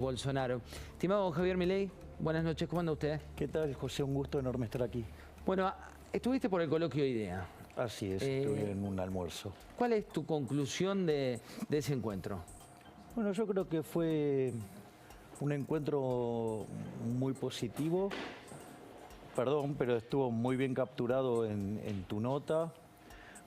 Bolsonaro. Estimado Javier Milei, buenas noches, ¿cómo anda usted? ¿Qué tal, José? Un gusto enorme estar aquí. Bueno, estuviste por el coloquio IDEA. Así es, estuve en un almuerzo. ¿Cuál es tu conclusión de ese encuentro? Bueno, yo creo que fue un encuentro muy positivo. Perdón, pero estuvo muy bien capturado en tu nota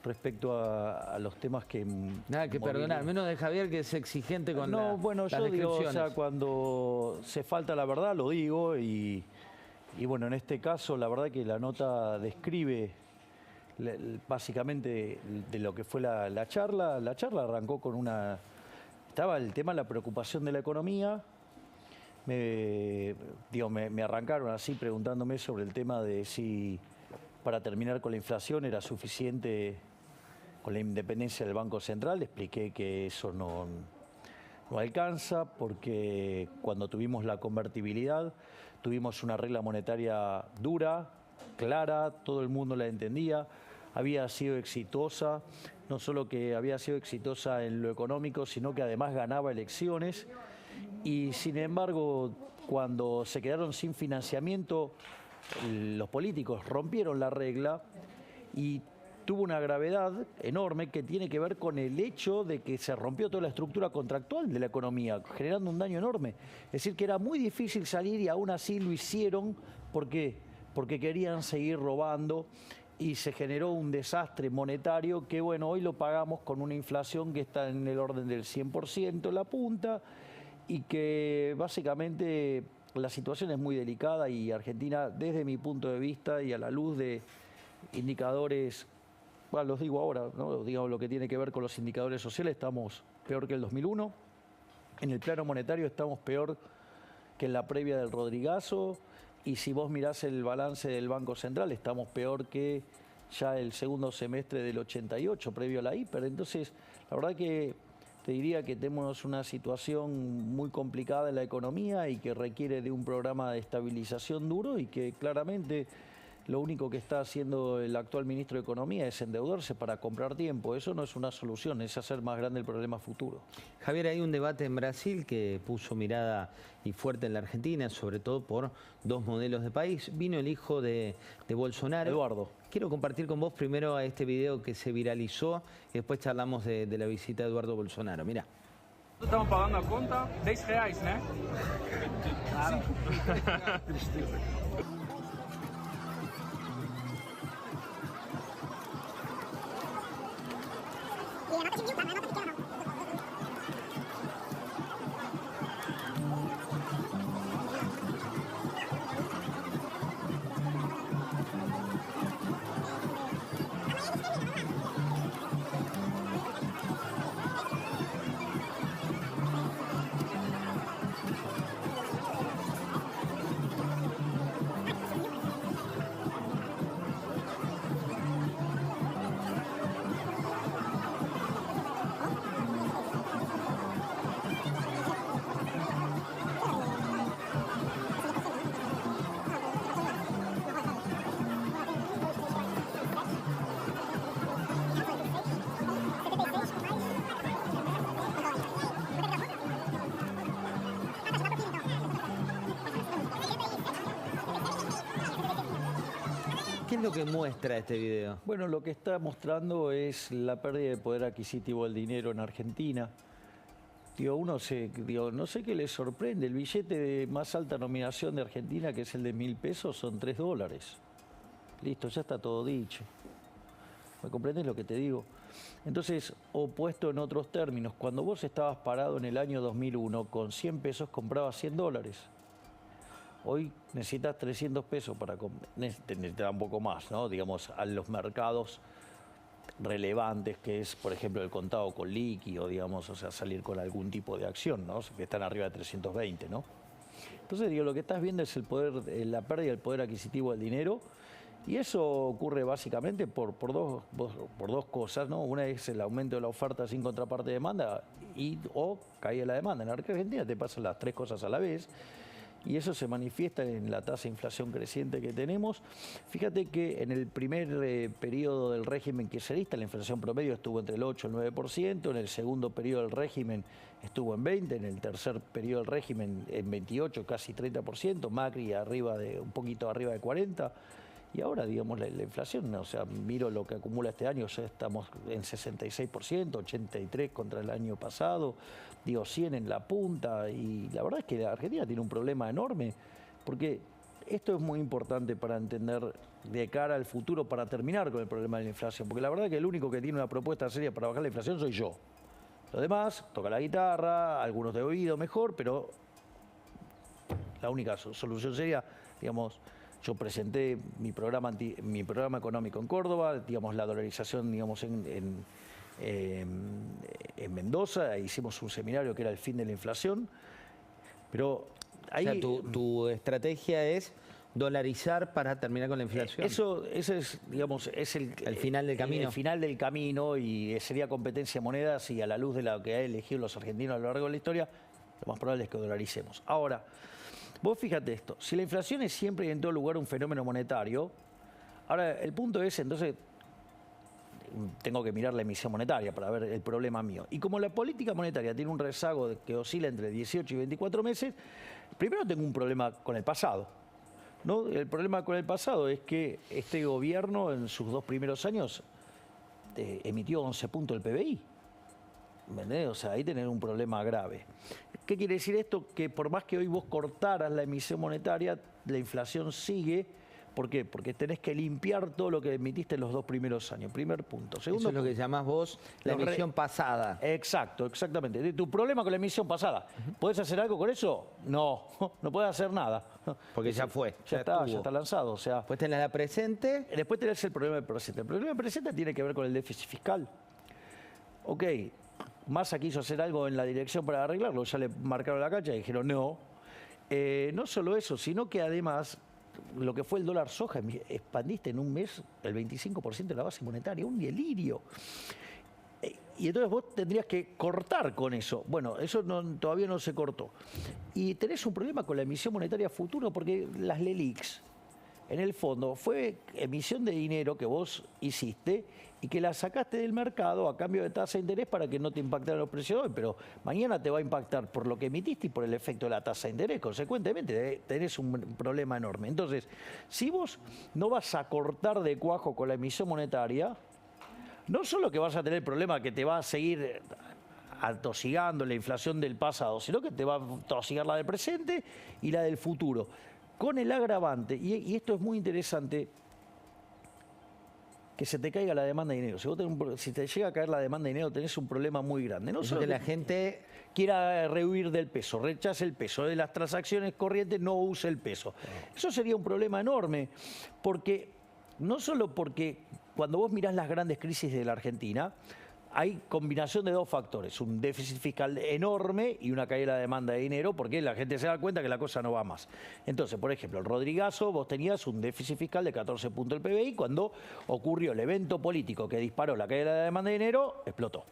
respecto a los temas que... Nada que perdonar, menos de Javier, que es exigente con bueno, las yo digo, o sea, descripciones. cuando se falta la verdad, lo digo, y bueno, en este caso, la verdad que la nota describe básicamente de lo que fue la charla. La charla arrancó con una... Estaba el tema de la preocupación de la economía. Me arrancaron así preguntándome sobre el tema de si para terminar con la inflación era suficiente con la independencia del Banco Central. Expliqué que eso no alcanza, porque cuando tuvimos la convertibilidad tuvimos una regla monetaria dura, clara, todo el mundo la entendía, había sido exitosa, no solo que había sido exitosa en lo económico, sino que además ganaba elecciones. Y sin embargo, cuando se quedaron sin financiamiento, los políticos rompieron la regla y tuvo una gravedad enorme que tiene que ver con el hecho de que se rompió toda la estructura contractual de la economía, generando un daño enorme. Es decir, que era muy difícil salir y aún así lo hicieron. ¿Por qué? Porque querían seguir robando y se generó un desastre monetario que, bueno, hoy lo pagamos con una inflación que está en el orden del 100% en la punta, y que básicamente la situación es muy delicada, y Argentina, desde mi punto de vista y a la luz de indicadores, bueno, los digo ahora, ¿no? Digo, lo que tiene que ver con los indicadores sociales, estamos peor que el 2001. En el plano monetario estamos peor que en la previa del Rodrigazo, y si vos mirás el balance del Banco Central, estamos peor que ya el segundo semestre del 88, previo a la hiper. Entonces, la verdad que te diría que tenemos una situación muy complicada en la economía y que requiere de un programa de estabilización duro, y que claramente lo único que está haciendo el actual ministro de Economía es endeudarse para comprar tiempo. Eso no es una solución, es hacer más grande el problema futuro. Javier, hay un debate en Brasil que puso mirada y fuerte en la Argentina, sobre todo por dos modelos de país. Vino el hijo de Bolsonaro. Eduardo. Quiero compartir con vos primero a este video que se viralizó y después charlamos de la visita de Eduardo Bolsonaro. Mirá. Estamos pagando a conta R$10, ¿no? Claro. ¿Qué es lo que muestra este video? Bueno, lo que está mostrando es la pérdida de poder adquisitivo del dinero en Argentina. No sé qué les sorprende. El billete de más alta nominación de Argentina, que es el de 1.000 pesos, son $3. Listo, ya está todo dicho. ¿Me comprendes lo que te digo? Entonces, o puesto en otros términos, cuando vos estabas parado en el año 2001, con 100 pesos comprabas $100. Hoy necesitas 300 pesos para necesitas un poco más, ¿no? Digamos, a los mercados relevantes, que es, por ejemplo, el contado con liqui, digamos, o sea, salir con algún tipo de acción, ¿no? Que están arriba de 320, ¿no? Entonces, lo que estás viendo es la pérdida del poder adquisitivo del dinero, y eso ocurre básicamente por dos cosas, ¿no? Una es el aumento de la oferta sin contraparte de demanda o caída de la demanda. En Argentina te pasan las tres cosas a la vez. y eso se manifiesta en la tasa de inflación creciente que tenemos. Fíjate que en el primer periodo del régimen kirchnerista la inflación promedio estuvo entre el 8 y el 9%, en el segundo periodo del régimen estuvo en 20%, en el tercer periodo del régimen en 28%, casi 30%, Macri un poquito arriba de 40%. Y ahora, digamos, la inflación, o sea, miro lo que acumula este año, ya estamos en 66%, 83% contra el año pasado, digo, 100 en la punta, y la verdad es que la Argentina tiene un problema enorme, porque esto es muy importante para entender de cara al futuro, para terminar con el problema de la inflación, porque la verdad es que el único que tiene una propuesta seria para bajar la inflación soy yo. Los demás, toca la guitarra, algunos de oído mejor, pero la única solución seria, digamos, yo presenté mi programa económico en Córdoba, digamos, la dolarización, digamos, en Mendoza, hicimos un seminario que era el fin de la inflación, pero ahí... O sea, tu estrategia es dolarizar para terminar con la inflación. Ese es, digamos, es el final del camino. El final del camino, y sería competencia de monedas, y a la luz de lo que han elegido los argentinos a lo largo de la historia, lo más probable es que dolaricemos. Ahora, vos fíjate esto, si la inflación es siempre y en todo lugar un fenómeno monetario, ahora el punto es, entonces, tengo que mirar la emisión monetaria para ver el problema mío. Y como la política monetaria tiene un rezago que oscila entre 18 y 24 meses, primero tengo un problema con el pasado, ¿no? El problema con el pasado es que este gobierno en sus 2 primeros años emitió 11 puntos del PBI. ¿Entendés? O sea, ahí tenés un problema grave. ¿Qué quiere decir esto? Que por más que hoy vos cortaras la emisión monetaria, la inflación sigue. ¿Por qué? Porque tenés que limpiar todo lo que emitiste en los 2 primeros años. Primer punto. Segundo, eso es lo que llamás vos la emisión pasada. Exacto, exactamente. Tu problema con la emisión pasada. ¿Podés hacer algo con eso? No, no podés hacer nada. Porque ya fue. Ya está lanzado. O sea, después tenés la presente. Después tenés el problema del presente. El problema del presente tiene que ver con el déficit fiscal. Ok, Massa quiso hacer algo en la dirección para arreglarlo, ya le marcaron la cancha y dijeron no. No solo eso, sino que además lo que fue el dólar soja, expandiste en un mes el 25% de la base monetaria, un delirio. Y entonces vos tendrías que cortar con eso. Bueno, eso todavía no se cortó. Y tenés un problema con la emisión monetaria futuro, porque las LELIQs, en el fondo, fue emisión de dinero que vos hiciste y que la sacaste del mercado a cambio de tasa de interés para que no te impactaran los precios de hoy, pero mañana te va a impactar por lo que emitiste y por el efecto de la tasa de interés. Consecuentemente, tenés un problema enorme. Entonces, si vos no vas a cortar de cuajo con la emisión monetaria, no solo que vas a tener el problema que te va a seguir atosigando la inflación del pasado, sino que te va a atosigar la del presente y la del futuro. Con el agravante, y esto es muy interesante, que se te caiga la demanda de dinero. Si te llega a caer la demanda de dinero, tenés un problema muy grande. No solo que la gente quiera rehuir del peso, rechace el peso, de las transacciones corrientes no use el peso. Eso sería un problema enorme, porque no solo porque cuando vos mirás las grandes crisis de la Argentina, hay combinación de 2 factores, un déficit fiscal enorme y una caída de la demanda de dinero, porque la gente se da cuenta que la cosa no va más. Entonces, por ejemplo, el Rodrigazo, vos tenías un déficit fiscal de 14 puntos del PBI, cuando ocurrió el evento político que disparó la caída de la demanda de dinero, explotó.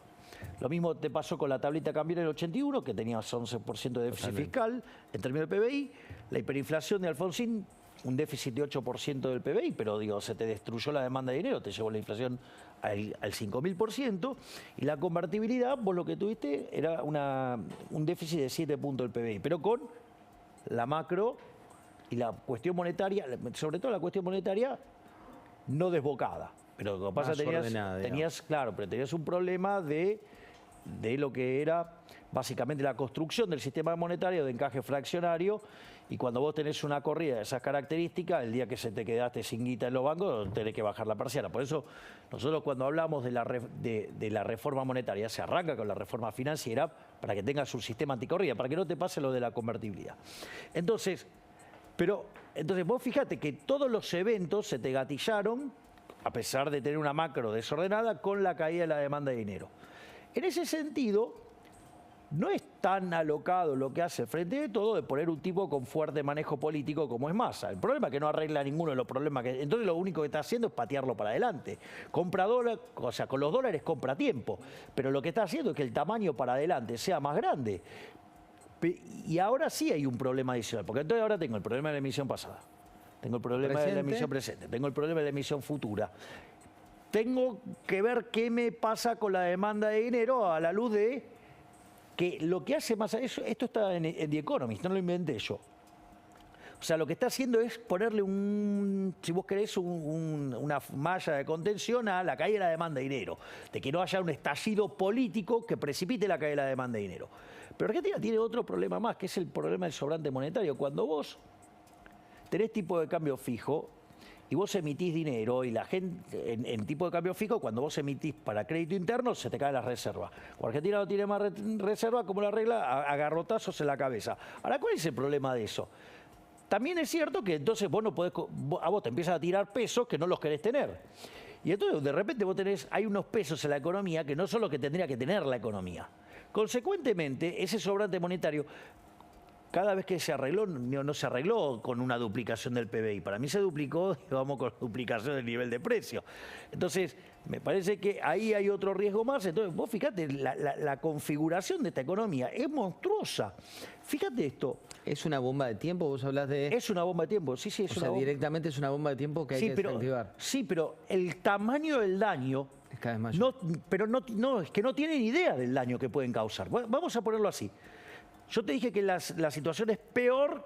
Lo mismo te pasó con la tablita cambiaria del 81, que tenías 11% de déficit fiscal en términos del PBI, la hiperinflación de Alfonsín, un déficit de 8% del PBI, pero digo, se te destruyó la demanda de dinero, te llevó la inflación al 5.000%, y la convertibilidad, vos lo que tuviste era un déficit de 7 puntos del PBI, pero con la macro y la cuestión monetaria, sobre todo la cuestión monetaria, no desbocada. Pero lo que pasa tenías un problema de lo que era básicamente la construcción del sistema monetario de encaje fraccionario, y cuando vos tenés una corrida de esas características, el día que se te quedaste sin guita en los bancos, tenés que bajar la persiana. Por eso nosotros cuando hablamos de la reforma monetaria, se arranca con la reforma financiera para que tengas un sistema anticorrida, para que no te pase lo de la convertibilidad. Entonces vos fíjate que todos los eventos se te gatillaron, a pesar de tener una macro desordenada, con la caída de la demanda de dinero. En ese sentido, no es tan alocado lo que hace el Frente de Todos de poner un tipo con fuerte manejo político como es Massa. El problema es que no arregla ninguno de los problemas que... Entonces lo único que está haciendo es patearlo para adelante. Compra dólares, o sea, con los dólares compra tiempo. Pero lo que está haciendo es que el tamaño para adelante sea más grande. Y ahora sí hay un problema adicional, porque entonces ahora tengo el problema de la emisión pasada, tengo el problema de la emisión presente, tengo el problema de la emisión futura. Tengo que ver qué me pasa con la demanda de dinero a la luz de que lo que hace más... Esto está en The Economist, no lo inventé yo. O sea, lo que está haciendo es ponerle si vos querés, una malla de contención a la caída de la demanda de dinero, de que no haya un estallido político que precipite la caída de la demanda de dinero. Pero Argentina tiene otro problema más, que es el problema del sobrante monetario. Cuando vos tenés tipo de cambio fijo y vos emitís dinero y la gente, en tipo de cambio fijo, cuando vos emitís para crédito interno, se te caen las reservas. O Argentina no tiene más reservas, como la regla, a garrotazos en la cabeza. Ahora, ¿cuál es el problema de eso? También es cierto que entonces vos no podés, a vos te empiezan a tirar pesos que no los querés tener. Y entonces de repente vos hay unos pesos en la economía que no son los que tendría que tener la economía. Consecuentemente, ese sobrante monetario, cada vez que se arregló, no se arregló con una duplicación del PBI. Para mí se duplicó, digamos, con duplicación del nivel de precio. Entonces, me parece que ahí hay otro riesgo más. Entonces, vos fíjate, la configuración de esta economía es monstruosa. Fíjate esto. ¿Es una bomba de tiempo? Vos hablás de... Es una bomba de tiempo, sí, es una bomba. Directamente es una bomba de tiempo que hay que desactivar. Sí, pero el tamaño del daño... Es cada vez mayor. Es que no tienen idea del daño que pueden causar. Vamos a ponerlo así. Yo te dije que la situación es peor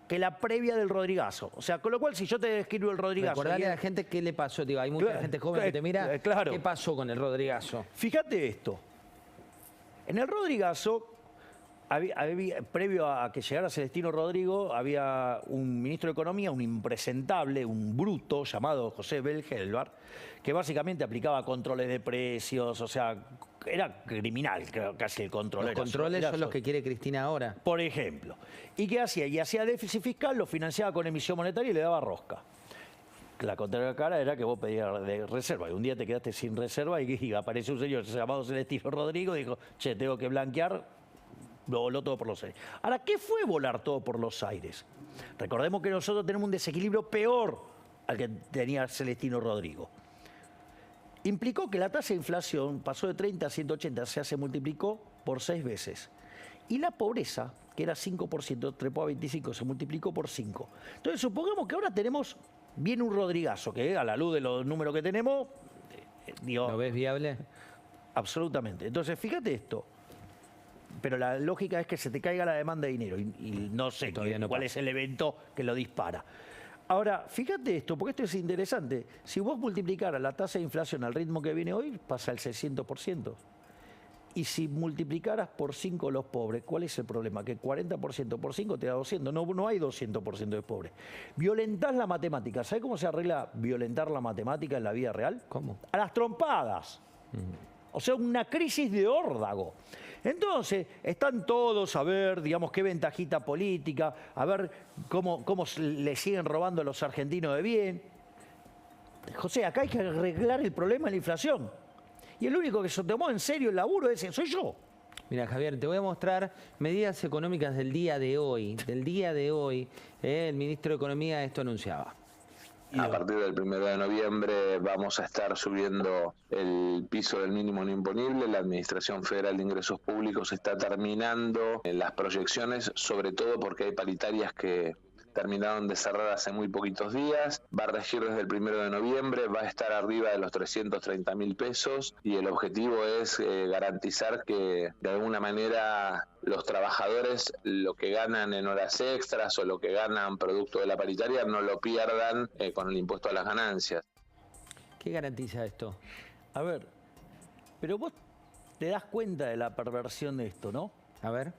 que la previa del Rodrigazo. O sea, con lo cual, si yo te describo el Rodrigazo... Recordale a la gente qué le pasó. Digo, hay mucha gente joven que te mira. Claro. ¿Qué pasó con el Rodrigazo? Fíjate esto. En el Rodrigazo, previo a que llegara Celestino Rodrigo, había un ministro de Economía, un impresentable, un bruto, llamado José Belgelbar, que básicamente aplicaba controles de precios, o sea... Era criminal, casi el control. Los controles son los que quiere Cristina ahora. Por ejemplo. ¿Y qué hacía? Y hacía déficit fiscal, lo financiaba con emisión monetaria y le daba rosca. La contraria cara era que vos pedías de reserva. Y un día te quedaste sin reserva y apareció un señor llamado Celestino Rodrigo y dijo, che, tengo que blanquear, lo voló todo por los aires. Ahora, ¿qué fue volar todo por los aires? Recordemos que nosotros tenemos un desequilibrio peor al que tenía Celestino Rodrigo. Implicó que la tasa de inflación pasó de 30 a 180, o sea, se multiplicó por 6 veces. Y la pobreza, que era 5%, trepó a 25, se multiplicó por 5. Entonces, supongamos que ahora viene un Rodrigazo, que a la luz de los números que tenemos... ¿Lo ves viable? Absolutamente. Entonces, fíjate esto. Pero la lógica es que se te caiga la demanda de dinero y no sé cuál es el evento que lo dispara. Ahora, fíjate esto, porque esto es interesante. Si vos multiplicaras la tasa de inflación al ritmo que viene hoy, pasa el 600%. Y si multiplicaras por 5 los pobres, ¿cuál es el problema? Que 40% por 5 te da 200. No hay 200% de pobres. Violentás la matemática. ¿Sabés cómo se arregla violentar la matemática en la vida real? ¿Cómo? A las trompadas. O sea, una crisis de órdago. Entonces, están todos a ver, digamos, qué ventajita política, a ver cómo le siguen robando a los argentinos de bien. José, acá hay que arreglar el problema de la inflación. Y el único que se tomó en serio el laburo soy yo. Mira, Javier, te voy a mostrar medidas económicas del día de hoy. Del día de hoy, el ministro de Economía esto anunciaba. A partir del 1 de noviembre vamos a estar subiendo el piso del mínimo no imponible. La Administración Federal de Ingresos Públicos está terminando las proyecciones, sobre todo porque hay paritarias que terminaron de cerrar hace muy poquitos días. Va a regir desde el 1 de noviembre, va a estar arriba de los 330.000 pesos y el objetivo es garantizar que de alguna manera los trabajadores lo que ganan en horas extras o lo que ganan producto de la paritaria no lo pierdan con el impuesto a las ganancias. ¿Qué garantiza esto? A ver, pero vos te das cuenta de la perversión de esto, ¿no? A ver.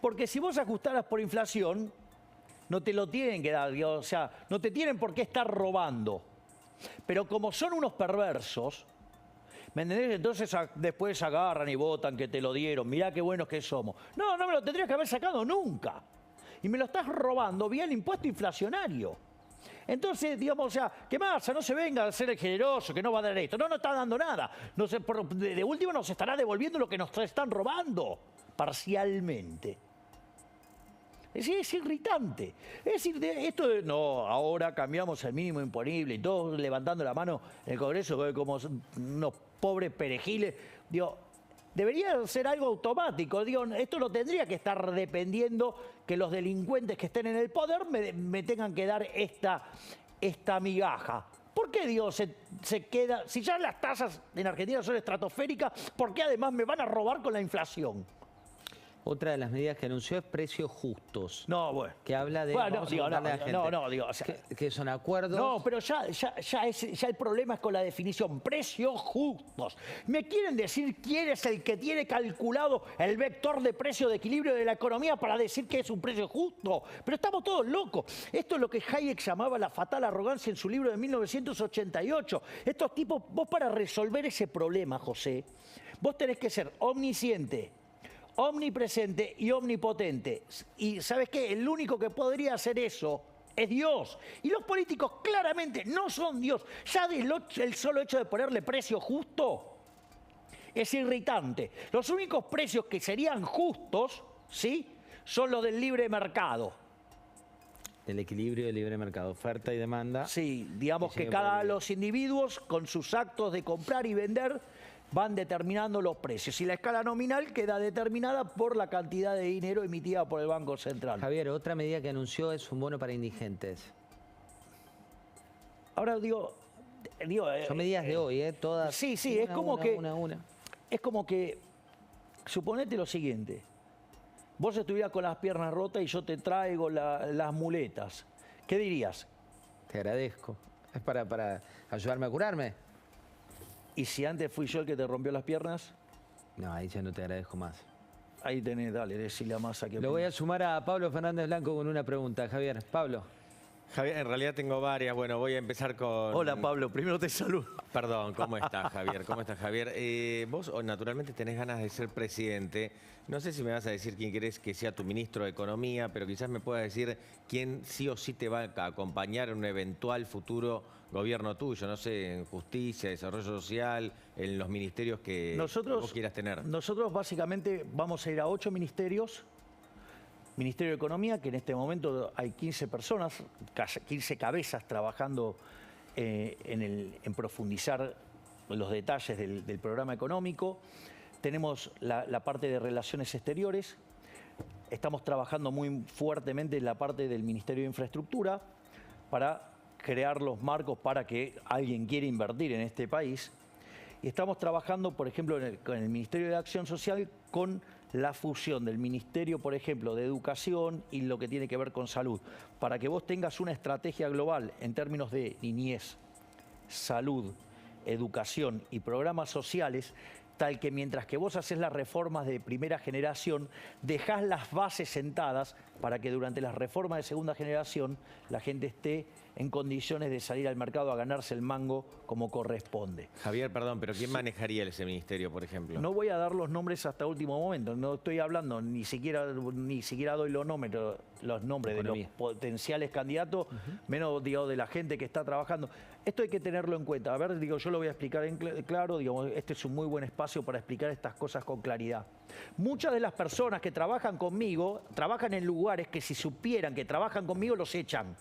Porque si vos ajustaras por inflación, no te lo tienen que dar, o sea, no te tienen por qué estar robando. Pero como son unos perversos, ¿me entendés? Entonces después agarran y votan que te lo dieron. Mirá qué buenos que somos. No me lo tendrías que haber sacado nunca. Y me lo estás robando vía el impuesto inflacionario. Entonces, digamos, o sea, ¿qué más? No se venga a ser el generoso, que no va a dar esto. No está dando nada. No sé, de último nos estará devolviendo lo que nos están robando, parcialmente. Es irritante. Es decir, no, ahora cambiamos el mínimo imponible y todos levantando la mano en el Congreso como unos pobres perejiles. Digo, Debería ser algo automático. Digo, esto no tendría que estar dependiendo que los delincuentes que estén en el poder me tengan que dar esta migaja. ¿Por qué, digo, se queda? Si ya las tasas en Argentina son estratosféricas, ¿por qué además me van a robar con la inflación? Otra de las medidas que anunció es precios justos. No, bueno. Que habla de... Bueno, vamos a contarle a la gente digo, o sea, que son acuerdos... No, pero ya el problema es con la definición. Precios justos. ¿Me quieren decir quién es el que tiene calculado el vector de precio de equilibrio de la economía para decir que es un precio justo? Pero estamos todos locos. Esto es lo que Hayek llamaba la fatal arrogancia en su libro de 1988. Estos tipos, vos para resolver ese problema, José, vos tenés que ser omnisciente, omnipresente y omnipotente. Y ¿sabes qué? El único que podría hacer eso es Dios. Y los políticos claramente no son Dios. Ya el solo hecho de ponerle precio justo es irritante. Los únicos precios que serían justos, ¿sí?, son los del libre mercado. El equilibrio del libre mercado, oferta y demanda. Sí, digamos que los individuos con sus actos de comprar y vender van determinando los precios y la escala nominal queda determinada por la cantidad de dinero emitida por el Banco Central. Javier, otra medida que anunció es un bono para indigentes. Ahora digo son medidas de hoy, todas. Sí, es como es como que suponete lo siguiente. Vos estuvieras con las piernas rotas y yo te traigo las muletas. ¿Qué dirías? Te agradezco. ¿Es para ayudarme a curarme? ¿Y si antes fui yo el que te rompió las piernas? No, ahí ya no te agradezco más. Ahí tenés, dale, decile a Massa que... Lo voy a sumar a Pablo Fernández Blanco con una pregunta. Javier, Pablo. Javier, en realidad tengo varias. Bueno, voy a empezar con... Hola, Pablo. Primero te saludo. Perdón, ¿cómo estás, Javier? ¿Cómo estás, Javier? Vos naturalmente tenés ganas de ser presidente. No sé si me vas a decir quién querés que sea tu ministro de Economía, pero quizás me puedas decir quién sí o sí te va a acompañar en un eventual futuro gobierno tuyo. No sé, en justicia, desarrollo social, en los ministerios que vos quieras tener. Nosotros básicamente vamos a ir a 8 ministerios. Ministerio de Economía, que en este momento hay 15 personas, 15 cabezas trabajando en profundizar los detalles del programa económico. Tenemos la parte de relaciones exteriores. Estamos trabajando muy fuertemente en la parte del Ministerio de Infraestructura para crear los marcos para que alguien quiera invertir en este país. Y estamos trabajando, por ejemplo, con el Ministerio de Acción Social con la fusión del Ministerio, por ejemplo, de Educación y lo que tiene que ver con salud, para que vos tengas una estrategia global en términos de niñez, salud, educación y programas sociales, tal que mientras que vos haces las reformas de primera generación, dejás las bases sentadas para que durante las reformas de segunda generación la gente esté en condiciones de salir al mercado a ganarse el mango como corresponde. Javier, perdón, pero ¿quién manejaría ese ministerio, por ejemplo? No voy a dar los nombres hasta último momento, no estoy hablando, ni siquiera doy los nombres de los potenciales candidatos, menos de la gente que está trabajando. Esto hay que tenerlo en cuenta. A ver, yo lo voy a explicar claro, este es un muy buen espacio para explicar estas cosas con claridad. Muchas de las personas que trabajan conmigo, trabajan en lugares que si supieran que trabajan conmigo los echan.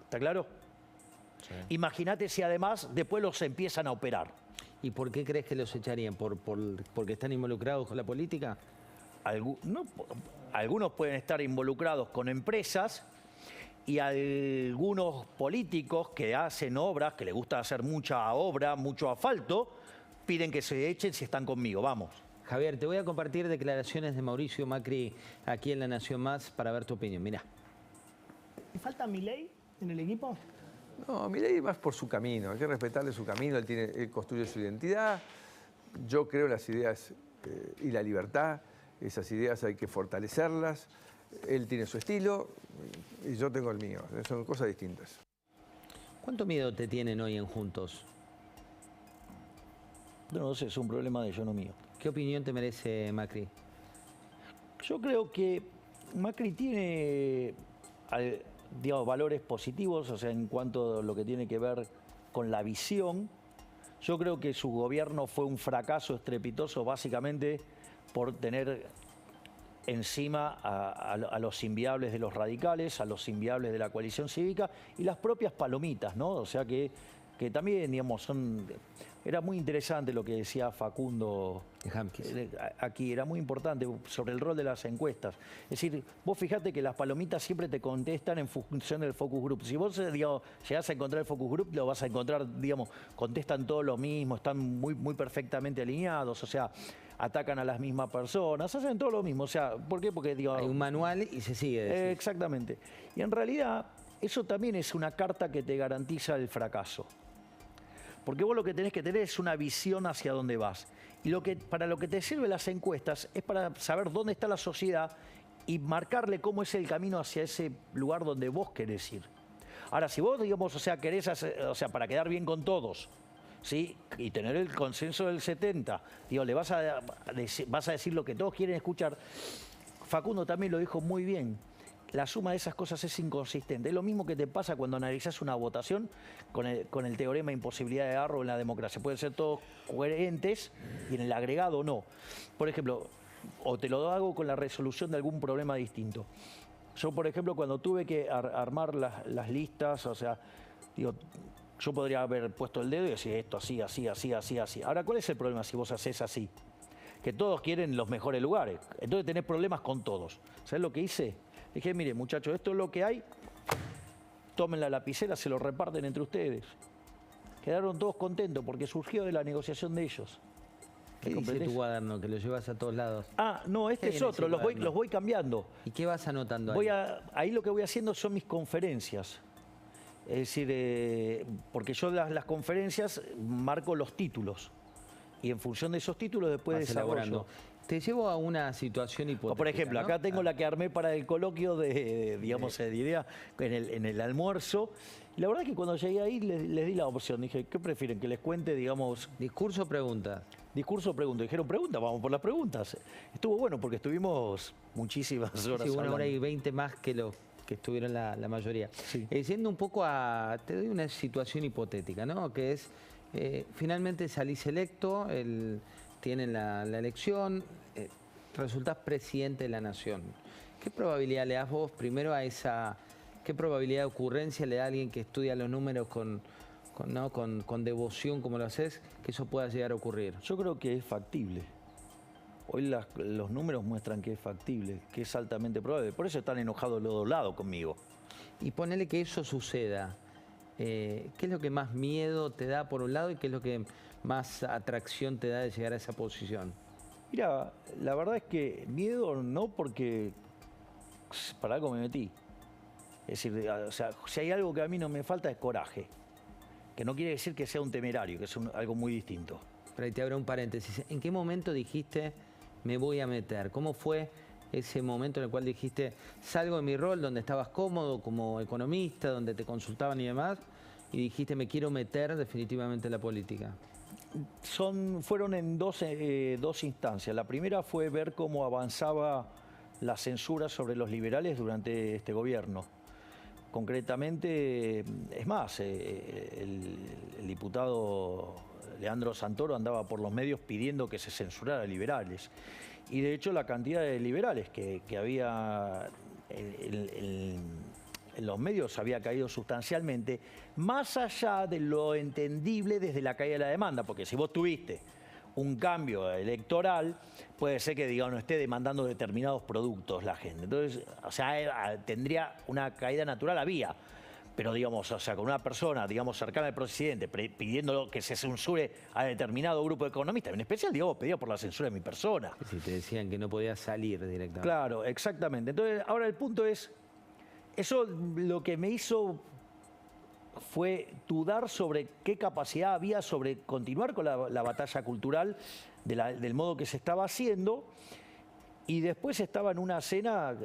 ¿Está claro? Sí. Imagínate si además después los empiezan a operar. ¿Y por qué crees que los echarían? ¿Porque están involucrados con la política? Algunos pueden estar involucrados con empresas y algunos políticos que hacen obras, que les gusta hacer mucha obra, mucho asfalto, piden que se echen si están conmigo. Vamos. Javier, te voy a compartir declaraciones de Mauricio Macri aquí en La Nación Más para ver tu opinión. Mirá. ¿Y falta Milei en el equipo? No, Milei va por su camino, hay que respetarle su camino, él construye su identidad. Yo creo en las ideas y la libertad, esas ideas hay que fortalecerlas. Él tiene su estilo y yo tengo el mío, son cosas distintas. ¿Cuánto miedo te tienen hoy en Juntos? No sé, es un problema de ellos, no mío. ¿Qué opinión te merece Macri? Yo creo que Macri tiene valores positivos, o sea, en cuanto a lo que tiene que ver con la visión. Yo creo que su gobierno fue un fracaso estrepitoso básicamente por tener encima a los inviables de los radicales, a los inviables de la coalición cívica y las propias palomitas, ¿no? O sea que también, digamos, era muy interesante lo que decía Facundo aquí, era muy importante sobre el rol de las encuestas. Es decir, vos fijate que las palomitas siempre te contestan en función del focus group. Si vos, digamos, llegás a encontrar el focus group, lo vas a encontrar, digamos, contestan todo lo mismo, están muy perfectamente alineados, o sea, atacan a las mismas personas, hacen todo lo mismo. O sea, ¿por qué? Porque, digo, hay un manual y se sigue. Exactamente. Y en realidad, eso también es una carta que te garantiza el fracaso. Porque vos lo que tenés que tener es una visión hacia dónde vas. Y para lo que te sirven las encuestas es para saber dónde está la sociedad y marcarle cómo es el camino hacia ese lugar donde vos querés ir. Ahora, si vos, digamos, o sea, querés hacer, o sea, para quedar bien con todos, ¿sí? Y tener el consenso del 70, digo, le vas a decir lo que todos quieren escuchar. Facundo también lo dijo muy bien. La suma de esas cosas es inconsistente. Es lo mismo que te pasa cuando analizás una votación con el teorema de imposibilidad de error en la democracia. Pueden ser todos coherentes y en el agregado no. Por ejemplo, o te lo hago con la resolución de algún problema distinto. Yo, por ejemplo, cuando tuve que armar las listas, o sea, digo, yo podría haber puesto el dedo y decir esto así, así, así, así, así. Ahora, ¿cuál es el problema si vos haces así? Que todos quieren los mejores lugares. Entonces tenés problemas con todos. ¿Sabés lo que hice? Dije, mire, muchachos, esto es lo que hay. Tomen la lapicera, se lo reparten entre ustedes. Quedaron todos contentos porque surgió de la negociación de ellos. ¿Qué dice tu cuaderno, que lo llevas a todos lados? Ah, no, este es otro, los voy cambiando. ¿Y qué vas anotando ahí? Ahí lo que voy haciendo son mis conferencias. Es decir, porque yo las conferencias marco los títulos. Y en función de esos títulos después desarrollo. Te llevo a una situación hipotética. Por ejemplo, acá tengo la que armé para el coloquio de idea en el almuerzo. Y la verdad es que cuando llegué ahí les di la opción. Dije, ¿qué prefieren? Que les cuente, digamos... ¿Discurso o pregunta? Discurso o pregunta. Dijeron, pregunta, vamos por las preguntas. Estuvo bueno porque estuvimos muchísimas horas Sí, 1 hablando. hora y 20 más que los que estuvieron la mayoría. Sí. Yendo un poco te doy una situación hipotética, ¿no? Que es, finalmente salís electo, tienen la elección, resultás presidente de la nación. ¿Qué probabilidad le das vos primero a qué probabilidad de ocurrencia le da a alguien que estudia los números con devoción como lo haces, que eso pueda llegar a ocurrir? Yo creo que es factible. Hoy los números muestran que es factible, que es altamente probable. Por eso están enojados los dos lados conmigo. Y ponele que eso suceda. ¿Qué es lo que más miedo te da por un lado y qué es lo que más atracción te da de llegar a esa posición? Mira, la verdad es que miedo no, porque para algo me metí. Es decir, o sea, si hay algo que a mí no me falta es coraje. Que no quiere decir que sea un temerario, que es algo muy distinto. Pero ahí te abro un paréntesis. ¿En qué momento dijiste me voy a meter? ¿Cómo fue ese momento en el cual dijiste salgo de mi rol donde estabas cómodo como economista, donde te consultaban y demás, y dijiste me quiero meter definitivamente en la política? Fueron en dos instancias. La primera fue ver cómo avanzaba la censura sobre los liberales durante este gobierno. Concretamente, es más, el diputado Leandro Santoro andaba por los medios pidiendo que se censurara a liberales. Y de hecho la cantidad de liberales que había en los medios había caído sustancialmente, más allá de lo entendible desde la caída de la demanda, porque si vos tuviste un cambio electoral, puede ser que, digamos, no esté demandando determinados productos la gente. Entonces, o sea, tendría una caída natural, había. Pero, digamos, o sea, con una persona, digamos, cercana al presidente, pidiendo que se censure a determinado grupo de economistas, en especial, digamos, pedía por la censura de mi persona. Si te decían que no podías salir directamente. Claro, exactamente. Entonces, ahora el punto es, eso lo que me hizo fue dudar sobre qué capacidad había sobre continuar con la batalla cultural del modo que se estaba haciendo. Y después estaba en una cena,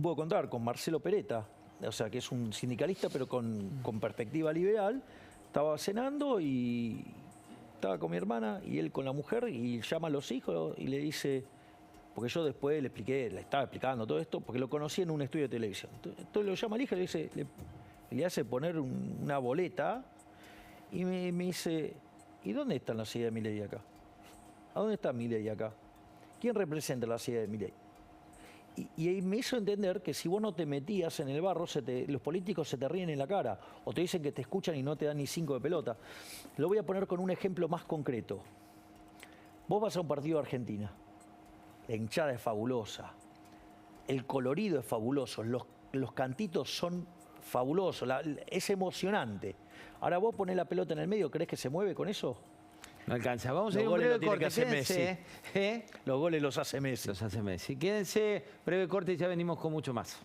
puedo contar, con Marcelo Peretta, o sea, que es un sindicalista pero con perspectiva liberal. Estaba cenando y estaba con mi hermana y él con la mujer, y llama a los hijos y le dice... Porque yo después le estaba explicando todo esto, porque lo conocí en un estudio de televisión. Entonces lo llama al hijo y le hace poner una boleta y me dice, ¿y dónde están las ideas de Milei acá? ¿A dónde está Milei acá? ¿Quién representa las ideas de Milei? Y me hizo entender que si vos no te metías en el barro, los políticos se te ríen en la cara o te dicen que te escuchan y no te dan ni 5 de pelota. Lo voy a poner con un ejemplo más concreto. Vos vas a un partido de Argentina, la hinchada es fabulosa, el colorido es fabuloso, los cantitos son fabulosos, es emocionante. Ahora vos ponés la pelota en el medio, ¿crees que se mueve con eso? No alcanza. Vamos a ir Los a un goles breve los tiene que corte. hacer Quédense, Los goles los hace Messi. Los hace Messi. Quédense, breve corte y ya venimos con mucho más.